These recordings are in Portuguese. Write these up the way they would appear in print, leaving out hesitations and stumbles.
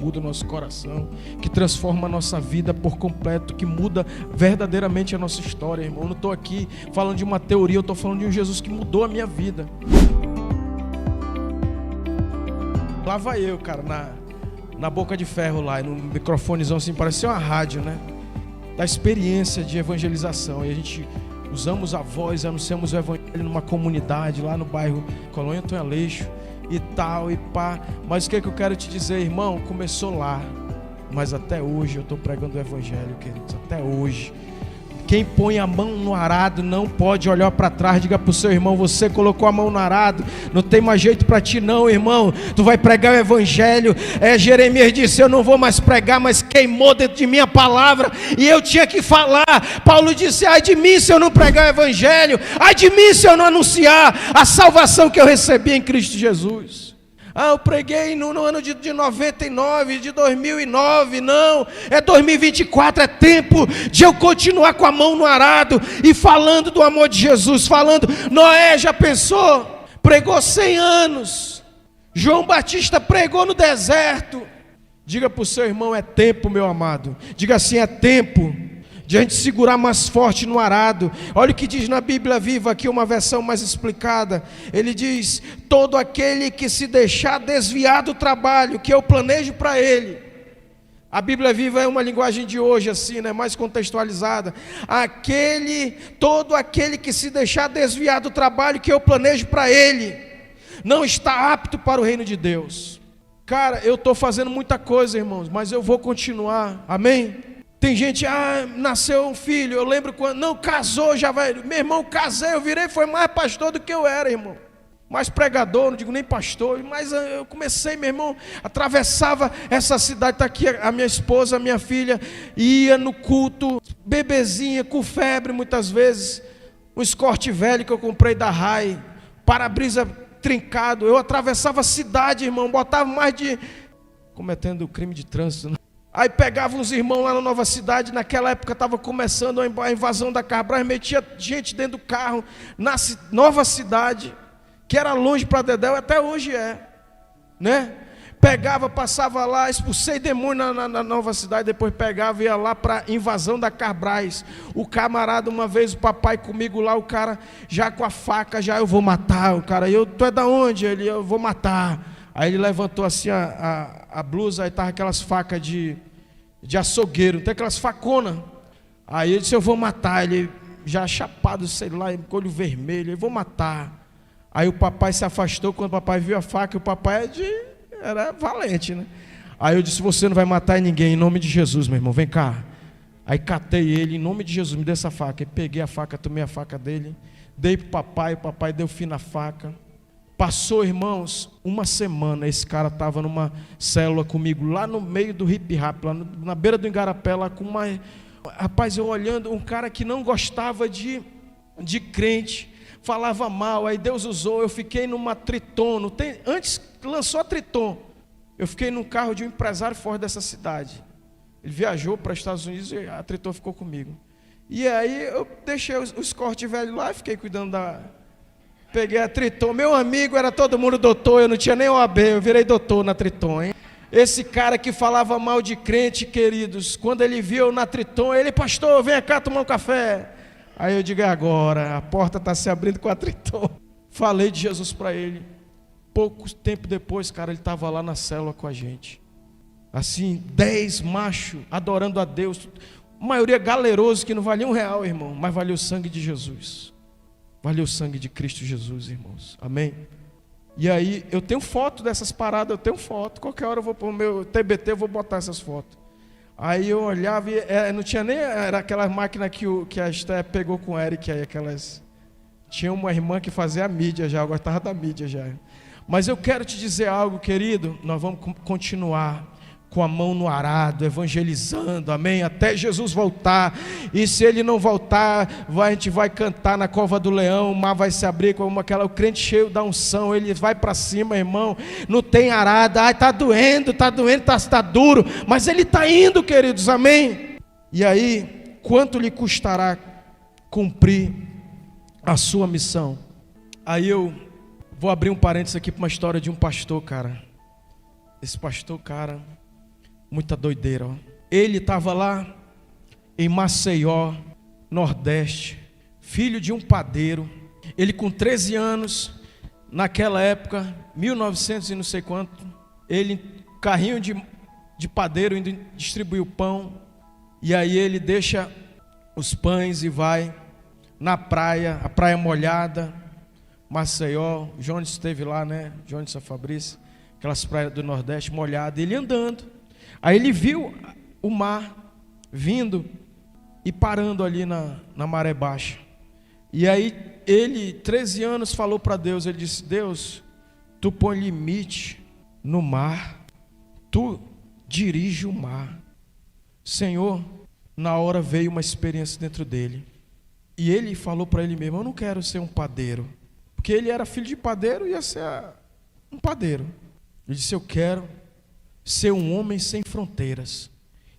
muda o nosso coração, que transforma a nossa vida por completo, que muda verdadeiramente a nossa história, irmão. Eu não estou aqui falando de uma teoria, eu estou falando de um Jesus que mudou a minha vida. Lá vai eu, cara, na boca de ferro lá, no microfonezão assim, parecia uma rádio, né? Da experiência de evangelização. E a gente usamos a voz, anunciamos o evangelho numa comunidade lá no bairro Colônia Antônio Aleixo e tal, e pá. Mas o que eu quero te dizer, irmão? Começou lá, mas até hoje eu estou pregando o evangelho, queridos, até hoje. Quem põe a mão no arado não pode olhar para trás. Diga para o seu irmão: você colocou a mão no arado, não tem mais jeito para ti não, irmão. Tu vai pregar o evangelho. Jeremias disse: eu não vou mais pregar, mas queimou dentro de mim a palavra e eu tinha que falar. Paulo disse: ai de mim se eu não pregar o evangelho, ai de mim se eu não anunciar a salvação que eu recebi em Cristo Jesus. Eu preguei no ano de 99, de 2009, não, é 2024, é tempo de eu continuar com a mão no arado e falando do amor de Jesus, falando. Noé já pensou? Pregou 100 anos, João Batista pregou no deserto. Diga para o seu irmão: é tempo, meu amado. Diga assim: é tempo de a gente segurar mais forte no arado. Olha o que diz na Bíblia Viva, aqui uma versão mais explicada. Ele diz: todo aquele que se deixar desviar do trabalho que eu planejo para ele. A Bíblia Viva é uma linguagem de hoje assim, né, mais contextualizada. Todo aquele que se deixar desviar do trabalho que eu planejo para ele, não está apto para o reino de Deus. Cara, eu estou fazendo muita coisa, irmãos, mas eu vou continuar, amém? Tem gente: nasceu um filho, eu lembro quando, não, casou, já vai, meu irmão, casei, eu virei, foi mais pastor do que eu era, irmão, mais pregador, não digo nem pastor, mas eu comecei, meu irmão, atravessava essa cidade, está aqui a minha esposa, a minha filha, ia no culto, bebezinha, com febre muitas vezes, um Escort velho que eu comprei da Rai, para-brisa trincado, eu atravessava a cidade, irmão, botava mais de, cometendo crime de trânsito, né? Aí pegava uns irmãos lá na Nova Cidade, naquela época estava começando a invasão da Carbrás, metia gente dentro do carro, na Nova Cidade, que era longe para Dedéu, até hoje é, né? Pegava, passava lá, expulsei demônio na Nova Cidade, depois pegava e ia lá para invasão da Carbrás. O camarada, uma vez, o papai comigo lá, o cara já com a faca, já: eu vou matar o cara. Tu é da onde? Ele: eu vou matar. Aí ele levantou assim a blusa, aí estava aquelas facas de açougueiro, tem aquelas faconas. Aí ele disse: eu vou matar. Ele já chapado, sei lá, com olho vermelho: eu vou matar. Aí o papai se afastou. Quando o papai viu a faca, o papai era valente, né? Aí eu disse: você não vai matar ninguém, em nome de Jesus, meu irmão, vem cá. Aí catei ele: em nome de Jesus, me dê essa faca. Aí peguei a faca, tomei a faca dele, dei para o papai deu fim na faca. Passou, irmãos, uma semana, esse cara estava numa célula comigo, lá no meio do hip-hop, lá na beira do Igarapé, lá com uma... Rapaz, eu olhando, um cara que não gostava de crente, falava mal, aí Deus usou, eu fiquei numa Triton, antes lançou a Triton, eu fiquei num carro de um empresário fora dessa cidade. Ele viajou para os Estados Unidos e a Triton ficou comigo. E aí eu deixei o Escort velho lá e fiquei cuidando Peguei a Triton, meu amigo, era todo mundo doutor, eu não tinha nem OAB, eu virei doutor na Triton, hein? Esse cara que falava mal de crente, queridos, quando ele viu na Triton, ele: pastor, vem cá tomar um café. Aí eu digo: agora, a porta está se abrindo com a Triton. Falei de Jesus para ele. Pouco tempo depois, cara, ele estava lá na célula com a gente. Assim, 10 machos adorando a Deus, a maioria galeroso, que não valia R$1, irmão, mas valia o sangue de Jesus. Valeu o sangue de Cristo Jesus, irmãos, amém? E aí, eu tenho foto dessas paradas, eu tenho foto, qualquer hora eu vou para o meu TBT, eu vou botar essas fotos. Aí eu olhava e não tinha nem, era aquela máquina que a Esté pegou com o Eric aí, aquelas... Tinha uma irmã que fazia a mídia já, eu gostava da mídia já. Mas eu quero te dizer algo, querido, nós vamos continuar com a mão no arado, evangelizando, amém, até Jesus voltar. E se ele não voltar, a gente vai cantar na cova do leão, o mar vai se abrir como o crente cheio da unção, ele vai para cima, irmão, não tem arado, está doendo, está duro, mas ele está indo, queridos, amém. E aí, quanto lhe custará cumprir a sua missão? Aí eu vou abrir um parênteses aqui para uma história de um pastor, cara. Esse pastor, cara, Muita doideira, ó. Ele estava lá em Maceió, Nordeste, filho de um padeiro. Ele com 13 anos, naquela época, 1900 e não sei quanto, ele, carrinho de padeiro, indo distribuir o pão. E aí ele deixa os pães e vai na praia, a praia molhada, Maceió. O Jones esteve lá, né? Jones Fabrício, aquelas praias do Nordeste molhadas. Ele andando. Aí ele viu o mar vindo e parando ali na maré baixa. E aí ele, 13 anos, falou para Deus. Ele disse: Deus, tu põe limite no mar, tu dirige o mar. Senhor, na hora veio uma experiência dentro dele. E ele falou para ele mesmo: eu não quero ser um padeiro. Porque ele era filho de padeiro e ia ser um padeiro. Ele disse: eu quero ser um homem sem fronteiras.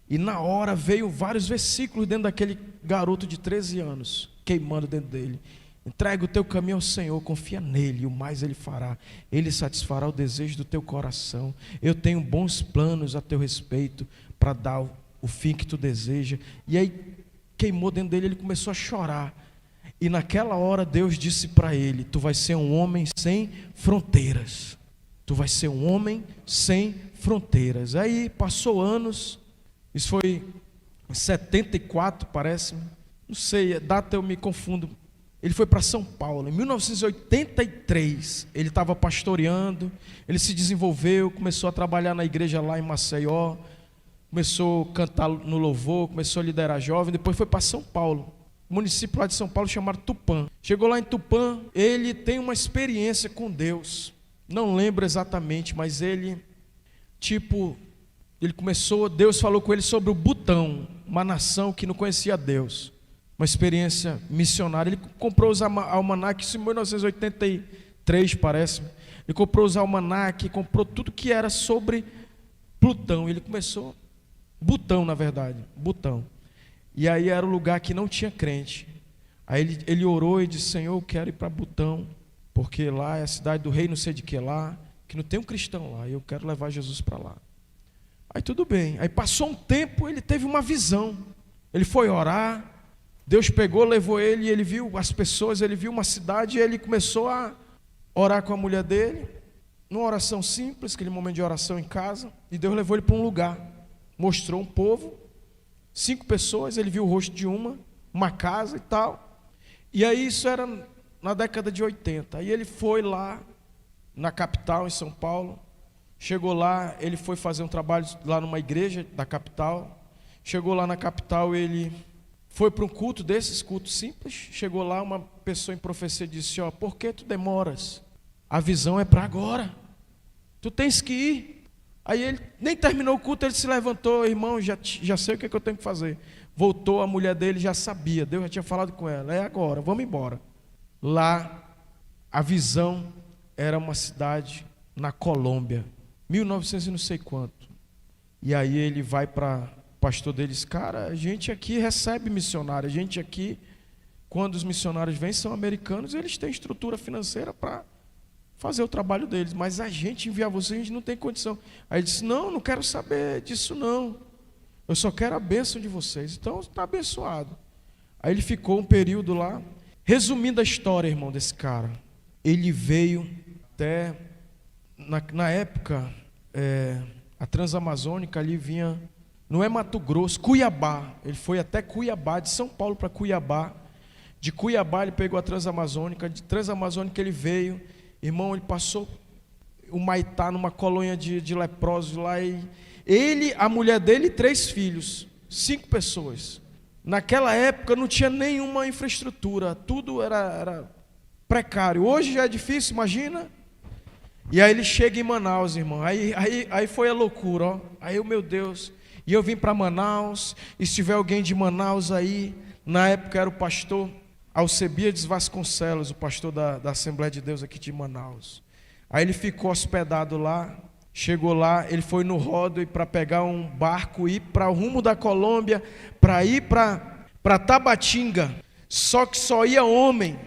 E na hora veio vários versículos dentro daquele garoto de 13 anos, queimando dentro dele. Entrega o teu caminho ao Senhor, confia nele, e o mais ele fará. Ele satisfará o desejo do teu coração. Eu tenho bons planos a teu respeito, para dar o fim que tu deseja. E aí queimou dentro dele, ele começou a chorar. E naquela hora Deus disse para ele: tu vais ser um homem sem fronteiras. Tu vais ser um homem sem fronteiras. Aí passou anos, isso foi em 74, parece, não sei, a data eu me confundo. Ele foi para São Paulo, em 1983, ele estava pastoreando, ele se desenvolveu, começou a trabalhar na igreja lá em Maceió, começou a cantar no louvor, começou a liderar jovem, depois foi para São Paulo, município lá de São Paulo chamado Tupã. Chegou lá em Tupã, ele tem uma experiência com Deus, não lembro exatamente, mas ele começou, Deus falou com ele sobre o Butão, uma nação que não conhecia Deus, uma experiência missionária. Ele comprou os almanaques em 1983, parece. Ele comprou os almanaques, comprou tudo que era sobre Plutão. Ele começou, Butão na verdade, Butão. E aí era um lugar que não tinha crente. Aí ele orou e disse: Senhor, eu quero ir para Butão, porque lá é a cidade do rei não sei de que lá, que não tem um cristão lá, e eu quero levar Jesus para lá. Aí tudo bem, aí passou um tempo, ele teve uma visão, ele foi orar, Deus pegou, levou ele, e ele viu as pessoas, ele viu uma cidade, e ele começou a orar com a mulher dele, numa oração simples, aquele momento de oração em casa, e Deus levou ele para um lugar, mostrou um povo, 5 pessoas, ele viu o rosto de uma casa e tal, e aí isso era na década de 80, aí ele foi lá, na capital, em São Paulo. Chegou lá, ele foi fazer um trabalho lá numa igreja da capital. Chegou lá na capital, ele foi para um culto desses, cultos simples. Chegou lá, uma pessoa em profecia disse: ó, por que tu demoras? A visão é para agora. Tu tens que ir. Aí ele nem terminou o culto, ele se levantou: irmão, já sei o que eu tenho que fazer. Voltou, a mulher dele já sabia, Deus já tinha falado com ela: é agora, vamos embora. Lá, a visão era uma cidade na Colômbia, 1900 e não sei quanto. E aí ele vai para o pastor deles: cara, a gente aqui recebe missionário, a gente aqui, quando os missionários vêm, são americanos, eles têm estrutura financeira para fazer o trabalho deles, mas a gente enviar vocês, a gente não tem condição. Aí ele disse: não quero saber disso não, eu só quero a bênção de vocês. Então está abençoado. Aí ele ficou um período lá. Resumindo a história, irmão, desse cara, ele veio até, na época, a Transamazônica ali vinha, não é Mato Grosso, Cuiabá. Ele foi até Cuiabá, de São Paulo para Cuiabá. De Cuiabá ele pegou a Transamazônica, de Transamazônica ele veio, irmão, ele passou o Maitá numa colônia de leprosos lá. E ele, a mulher dele e 3 filhos, 5 pessoas. Naquela época não tinha nenhuma infraestrutura, tudo era precário. Hoje já é difícil, imagina. E aí ele chega em Manaus, irmão. Aí foi a loucura, ó. Aí meu Deus. E eu vim para Manaus. E se tiver alguém de Manaus aí, na época era o pastor Alcebiades Vasconcelos, o pastor da Assembleia de Deus aqui de Manaus. Aí ele ficou hospedado lá. Chegou lá, ele foi no Ródoi para pegar um barco e ir para o rumo da Colômbia, para ir para Tabatinga. Só que só ia homem,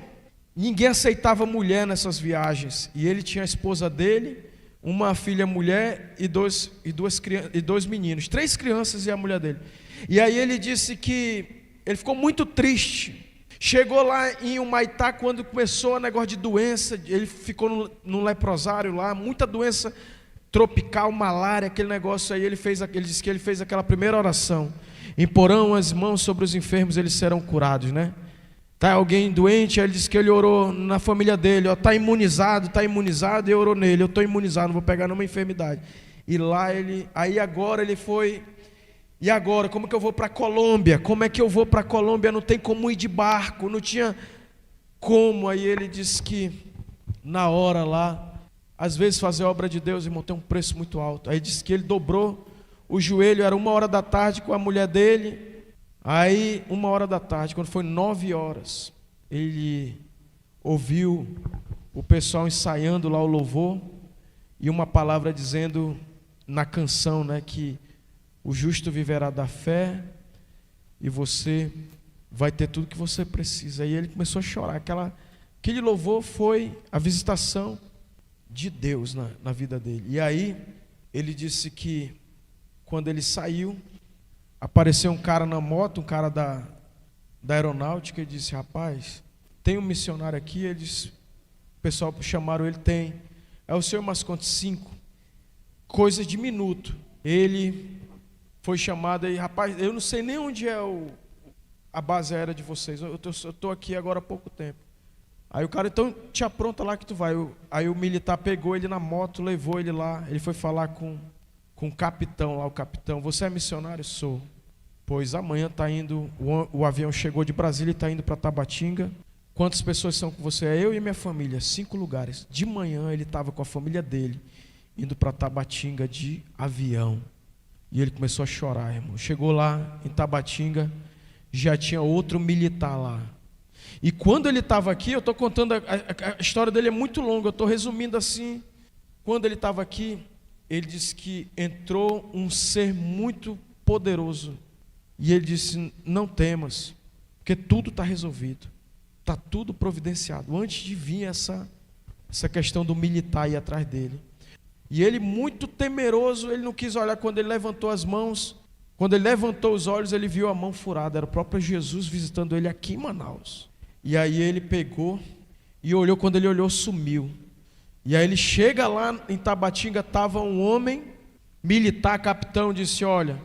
ninguém aceitava mulher nessas viagens. E ele tinha a esposa dele, uma filha mulher e dois meninos, 3 crianças e a mulher dele. E aí ele disse que ele ficou muito triste. Chegou lá em Humaitá, quando começou o negócio de doença, ele ficou no leprosário lá, muita doença tropical, malária, aquele negócio aí. Ele disse que ele fez aquela primeira oração: imporão as mãos sobre os enfermos, eles serão curados, né? Tá alguém doente, ele disse que ele orou na família dele, ó, tá imunizado, e orou nele: eu estou imunizado, não vou pegar nenhuma enfermidade. E lá aí agora ele foi. E agora, como que eu vou para a Colômbia? Como é que eu vou para a Colômbia? Não tem como ir de barco, não tinha como. Aí ele disse que na hora lá, às vezes fazer a obra de Deus, irmão, tem um preço muito alto. Aí disse que ele dobrou o joelho, era 1h da tarde com a mulher dele. Aí 1h da tarde, quando foi 9 horas, ele ouviu o pessoal ensaiando lá o louvor e uma palavra dizendo na canção, né, que o justo viverá da fé e você vai ter tudo que você precisa. E ele começou a chorar. Aquele louvor foi a visitação de Deus na vida dele. E aí ele disse que quando ele saiu, apareceu um cara na moto, um cara da aeronáutica, e disse: rapaz, tem um missionário aqui. Ele disse, o pessoal chamaram ele, tem. É o senhor, mas conte 5 coisas de minuto. Ele foi chamado aí: rapaz, eu não sei nem onde é a base aérea de vocês, eu estou aqui agora há pouco tempo. Aí o cara: então te apronta lá que tu vai. Aí o militar pegou ele na moto, levou ele lá. Ele foi falar com o capitão lá. O capitão: você é missionário? Sou. Pois amanhã está indo, o avião chegou de Brasília e está indo para Tabatinga. Quantas pessoas são com você? É eu e minha família, 5 lugares. De manhã ele estava com a família dele, indo para Tabatinga de avião. E ele começou a chorar, irmão. Chegou lá em Tabatinga, já tinha outro militar lá. E quando ele estava aqui, eu estou contando, a história dele é muito longa, eu estou resumindo assim. Quando ele estava aqui, ele disse que entrou um ser muito poderoso. E ele disse: não temas, porque tudo está resolvido, está tudo providenciado. Antes de vir essa questão do militar ir atrás dele. E ele, muito temeroso, ele não quis olhar. Quando ele levantou as mãos, quando ele levantou os olhos, ele viu a mão furada. Era o próprio Jesus visitando ele aqui em Manaus. E aí ele pegou e olhou. Quando ele olhou, sumiu. E aí ele chega lá em Tabatinga, estava um homem militar, capitão, disse: olha,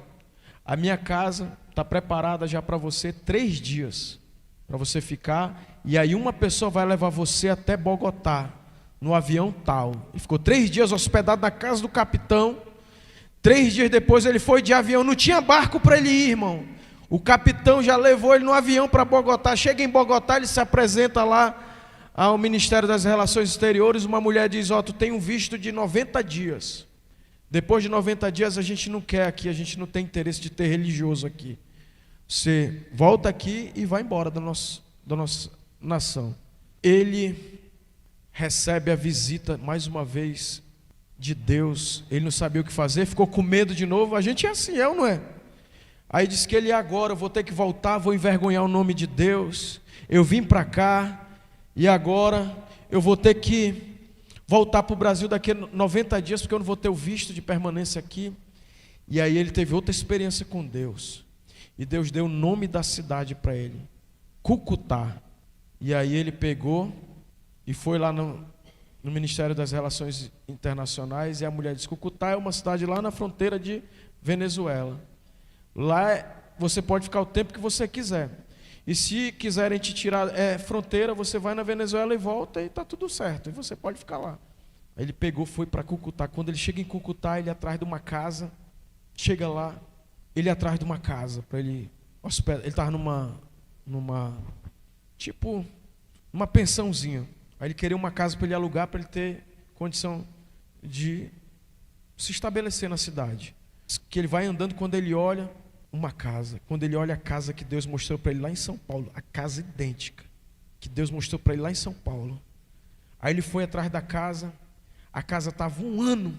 a minha casa está preparada já para você 3 dias, para você ficar, e aí uma pessoa vai levar você até Bogotá, no avião tal. E ficou 3 dias hospedado na casa do capitão. 3 dias depois ele foi de avião, não tinha barco para ele ir, irmão. O capitão já levou ele no avião para Bogotá. Chega em Bogotá, ele se apresenta lá ao Ministério das Relações Exteriores. Uma mulher diz: ó, tu tem um visto de 90 dias. Depois de 90 dias a gente não quer aqui, a gente não tem interesse de ter religioso aqui. Você volta aqui e vai embora da nossa nação. Ele recebe a visita mais uma vez de Deus. Ele não sabia o que fazer, ficou com medo de novo. A gente é assim, é ou não é? Aí disse que ele: agora eu vou ter que voltar, vou envergonhar o nome de Deus. Eu vim para cá e agora eu vou ter que voltar para o Brasil daqui a 90 dias, porque eu não vou ter o visto de permanência aqui. E aí ele teve outra experiência com Deus. E Deus deu o nome da cidade para ele: Cúcuta. E aí ele pegou e foi lá no Ministério das Relações Internacionais. E a mulher disse: Cúcuta é uma cidade lá na fronteira de Venezuela. Lá você pode ficar o tempo que você quiser. E se quiserem te tirar fronteira, você vai na Venezuela e volta e está tudo certo. E você pode ficar lá. Aí ele pegou, foi para Cúcuta. Quando ele chega em Cúcuta, ele atrás de uma casa. Chega lá, ele atrás de uma casa para ele hospedar. Ele estava numa pensãozinha. Aí ele queria uma casa para ele alugar, para ele ter condição de se estabelecer na cidade. Que ele vai andando, quando ele olha uma casa, quando ele olha a casa que Deus mostrou para ele lá em São Paulo, a casa idêntica que Deus mostrou para ele lá em São Paulo. Aí ele foi atrás da casa. A casa estava 1 ano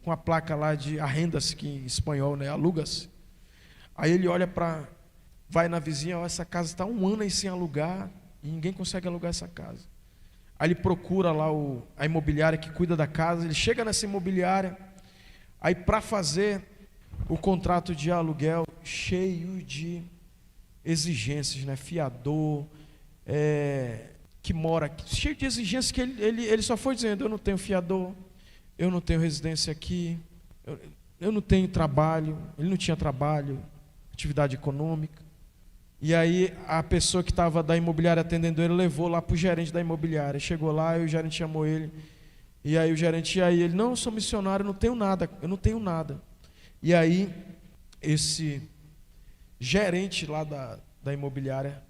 com a placa lá de arrenda-se, que em espanhol, né, aluga-se. Aí ele olha vai na vizinha: ó, essa casa está 1 ano aí sem alugar e ninguém consegue alugar essa casa. Aí ele procura lá a imobiliária que cuida da casa. Ele chega nessa imobiliária. Aí para fazer o contrato de aluguel, cheio de exigências, né? Fiador, que mora aqui, cheio de exigências que ele só foi dizendo: eu não tenho fiador, eu não tenho residência aqui, eu não tenho trabalho. Ele não tinha trabalho, atividade econômica. E aí a pessoa que estava da imobiliária atendendo ele levou lá para o gerente da imobiliária. Chegou lá e o gerente chamou ele. E aí o gerente, ele: não, eu sou missionário, eu não tenho nada. E aí esse gerente lá da imobiliária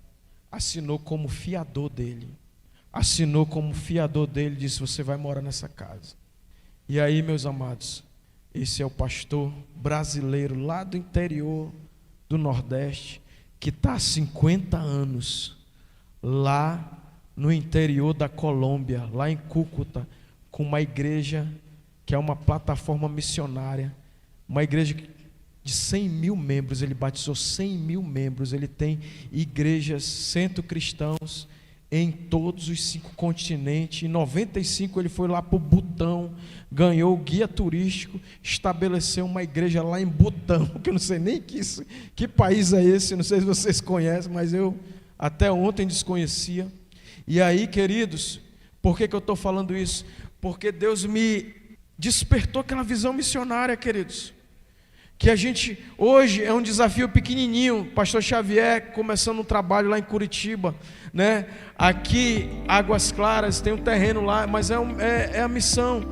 assinou como fiador dele. Disse: você vai morar nessa casa. E aí, meus amados, esse é o pastor brasileiro lá do interior do Nordeste, que está há 50 anos lá no interior da Colômbia, lá em Cúcuta, com uma igreja que é uma plataforma missionária, uma igreja de 100 mil membros. Ele batizou 100 mil membros. Ele tem igrejas centro-cristãos em todos os 5 continentes. Em 95 ele foi lá para o Butão, ganhou o guia turístico, estabeleceu uma igreja lá em Butão, que eu não sei nem que país é esse, não sei se vocês conhecem, mas eu até ontem desconhecia. E aí, queridos, por que eu estou falando isso? Porque Deus me despertou aquela visão missionária, queridos. Que a gente, hoje é um desafio pequenininho. Pastor Xavier começando um trabalho lá em Curitiba, né? Aqui, Águas Claras, tem um terreno lá, mas é a missão.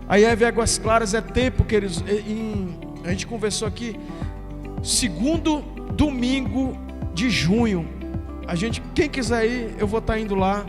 A IEV Águas Claras é tempo, queridos. A gente conversou aqui, 2º domingo de junho. Quem quiser ir, eu vou estar indo lá.